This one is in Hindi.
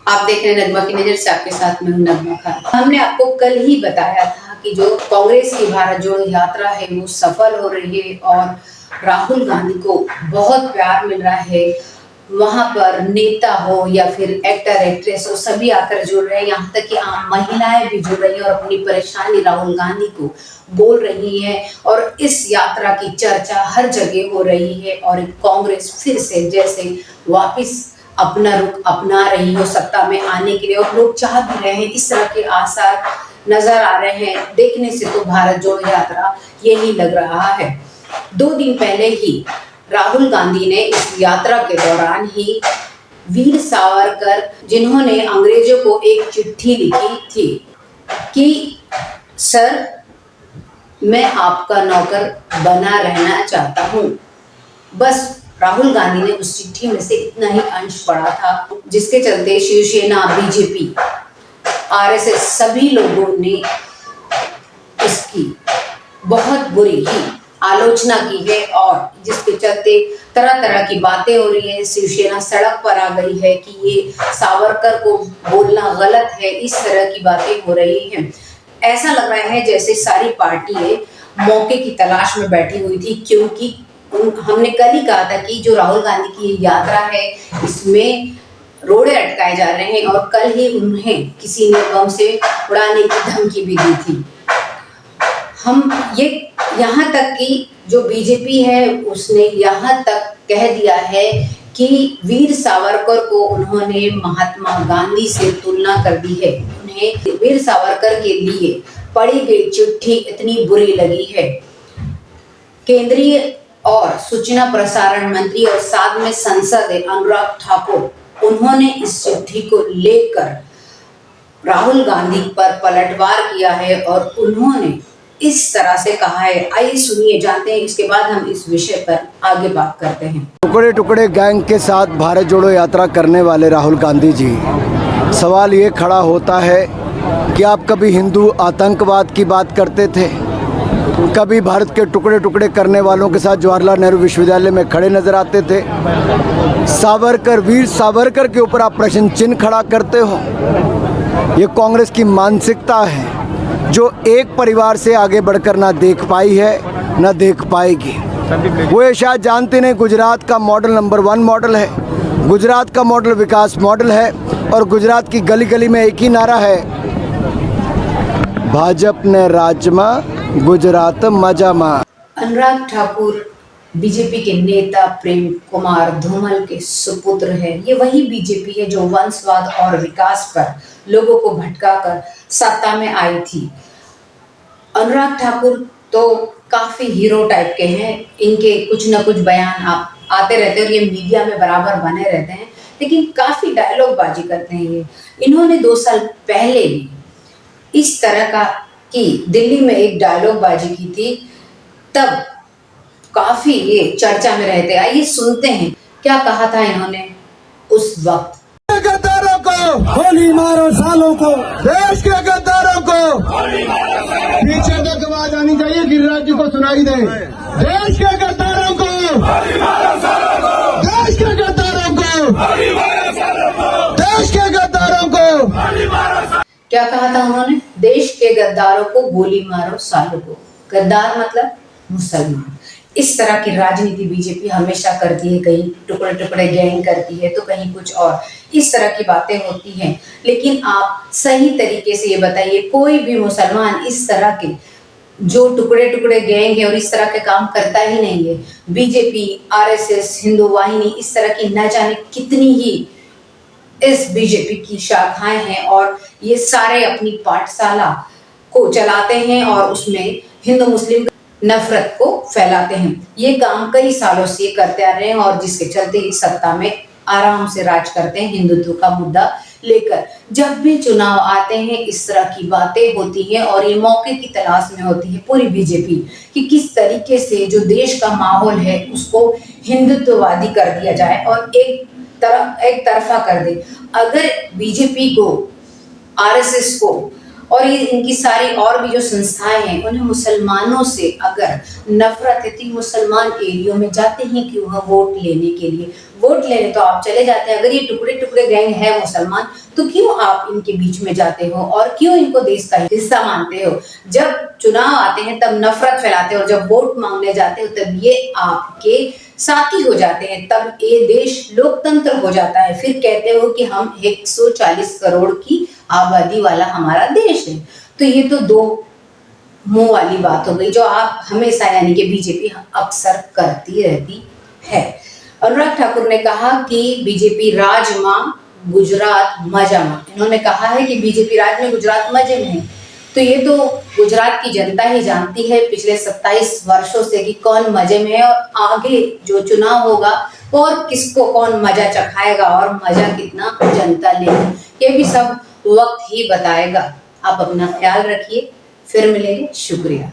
आप देख रहे हैं नगमा की नजर से, आपके साथ में हूं नगमा खान। हमने आपको कल ही बताया था कि जो कांग्रेस की भारत जोड़ो यात्रा है वो सफल हो रही है और राहुल गांधी को बहुत प्यार मिल रहा है। वहां पर नेता हो या फिर एक्टर एक्ट्रेस हो, सभी आकर जुड़ रहे हैं। यहाँ तक कि आम महिलाएं भी जुड़ रही हैं और अपनी परेशानी राहुल गांधी को बोल रही हैं और इस यात्रा की चर्चा हर जगह हो रही है। और कांग्रेस फिर से जैसे वापिस अपना रुख अपना रही हो सत्ता में आने के लिए, और लोग चाह भी रहे हैं, इस तरह के आसार नजर आ रहे हैं। देखने से तो भारत जोड़ो यात्रा यही लग रहा है। 2 दिन पहले ही राहुल गांधी ने इस यात्रा के दौरान ही वीर सावरकर, जिन्होंने अंग्रेजों को एक चिट्ठी लिखी थी कि सर मैं आपका नौकर बना रहना चाहता हूँ, बस राहुल गांधी ने उस चिट्ठी में से इतना ही अंश पढ़ा था, जिसके चलते शिवसेना, बीजेपी, आरएसएस सभी लोगों ने इसकी बहुत बुरी ही आलोचना की है और जिसके चलते तरह तरह की बातें हो रही है। शिवसेना सड़क पर आ गई है कि ये सावरकर को बोलना गलत है, इस तरह की बातें हो रही हैं। ऐसा लग रहा है जैसे सारी पार्टियां मौके की तलाश में बैठी हुई थी, क्योंकि हमने कल ही कहा था कि जो राहुल गांधी की यात्रा है इसमें रोड़े अटकाए जा रहे हैं और कल ही उन्हें किसी ने बम से उड़ाने की धमकी भी दी थी। हम ये यहाँ तक कि जो बीजेपी है उसने यहाँ तक कह दिया है कि वीर सावरकर को उन्होंने महात्मा गांधी से तुलना कर दी है। उन्हें वीर सावरकर के लिए पढ़ी गई चिट्ठी इतनी बुरी लगी है। केंद्रीय और सूचना प्रसारण मंत्री और साथ में सांसद अनुराग ठाकुर, उन्होंने इस चिट्ठी को लेकर राहुल गांधी पर पलटवार किया है और उन्होंने इस तरह से कहा है। आइए सुनिए, जानते हैं, इसके बाद हम इस विषय पर आगे बात करते हैं। टुकड़े टुकड़े गैंग के साथ भारत जोड़ो यात्रा करने वाले राहुल गांधी जी, सवाल ये खड़ा होता है कि आप कभी हिंदू आतंकवाद की बात करते थे, कभी भारत के टुकड़े टुकड़े करने वालों के साथ जवाहरलाल नेहरू विश्वविद्यालय में खड़े नजर आते थे। सावरकर, वीर सावरकर के ऊपर आप प्रश्न चिन्ह खड़ा करते हो। ये कांग्रेस की मानसिकता है जो एक परिवार से आगे बढ़कर ना देख पाई है ना देख पाएगी। वो ये शायद जानते नहीं, गुजरात का मॉडल नंबर 1 मॉडल है, गुजरात का मॉडल विकास मॉडल है और गुजरात की गली गली में एक ही नारा है, भाजपा ने राजमा गुजरात मजामा। अनुराग ठाकुर बीजेपी के नेता प्रेम कुमार धूमल के सुपुत्र है। ये वही बीजेपी है जो वंशवाद और विकास पर लोगों को भटकाकर सत्ता में आई थी। अनुराग ठाकुर तो काफी हीरो टाइप के हैं, इनके कुछ न कुछ बयान आप आते रहते हैं और ये मीडिया में बराबर बने रहते हैं, लेकिन काफी डायलॉग बाजी करते हैं ये। इन्होंने 2 साल पहले भी इस तरह का कि दिल्ली में एक डायलॉग बाजी की थी, तब काफी ये चर्चा में रहते। आइए सुनते हैं क्या कहा था इन्होंने उस वक्त। गद्दारों को गोली मारो, सालों को देश के गद्दारों को पीछे तक आवाज आनी चाहिए, गिरिराज जी को सुनाई दे। देश के गद्दारों को गोली मारो, सालों को देश के गद्दारों को गोली मारो, सालों को देश के गद्दारों को गोली मारो। क्या कहा था उन्होंने? देश के गद्दारों को गोली मारो, सालों को। गद्दार मतलब मुसलमान। इस तरह की राजनीति बीजेपी हमेशा करती है, कहीं टुकड़े टुकड़े गैंग करती है तो कहीं कुछ और, इस तरह की बातें होती हैं। लेकिन आप सही तरीके से ये बताइए, कोई भी मुसलमान इस तरह के जो टुकड़े टुकड़े गैंग है और इस तरह के काम करता ही नहीं है। बीजेपी, आरएसएस, हिंदू वाहिनी, इस तरह की न जाने कितनी ही इस बीजेपी की शाखाएं हैं और ये सारे अपनी पाठशाला को चलाते हैं और उसमें हिंदू मुस्लिम नफरत को फैलाते हैं। ये काम कई सालों से करते आ रहे हैं और जिसके चलते इस सत्ता में आराम से राज करते हैं हिंदुत्व का मुद्दा लेकर। जब भी चुनाव आते हैं इस तरह की बातें होती हैं और ये मौके की तलाश में होती है पूरी बीजेपी कि किस तरीके से जो देश का माहौल है उसको हिंदुत्ववादी कर दिया जाए और एक तरफा कर दे। अगर बीजेपी को, आरएसएस को और ये इनकी सारी और भी जो संस्थाएं हैं, उन्हें मुसलमानों से अगर नफरत है तो मुसलमान एरियो में जाते हैं कि वह वोट लेने के लिए, वोट लेने तो आप चले जाते हैं। अगर ये टुकड़े टुकड़े गैंग है मुसलमान, तो क्यों आप इनके बीच में जाते हो और क्यों इनको देश का हिस्सा मानते हो? जब चुनाव आते हैं तब नफरत फैलाते हो और जब वोट मांगने जाते हो तब ये आपके साथी हो जाते हैं, तब ये देश लोकतंत्र हो जाता है। फिर कहते हो कि हम 140 करोड़ की आबादी वाला हमारा देश है। तो ये तो दो मुंह वाली बात हो गई जो आप हमेशा यानी कि बीजेपी अक्सर करती रहती है। अनुराग ठाकुर ने कहा कि बीजेपी राज मां गुजरात मजा मां। इन्होंने कहा है कि बीजेपी राज में गुजरात मजे में है। तो ये तो गुजरात की जनता ही जानती है पिछले 27 वर्षों से कि कौन मजे में है और आगे जो चुनाव होगा और किसको कौन मजा चखाएगा और मजा कितना जनता लेगी, ये भी सब वक्त ही बताएगा। आप अपना ख्याल रखिए, फिर मिलेंगे। शुक्रिया।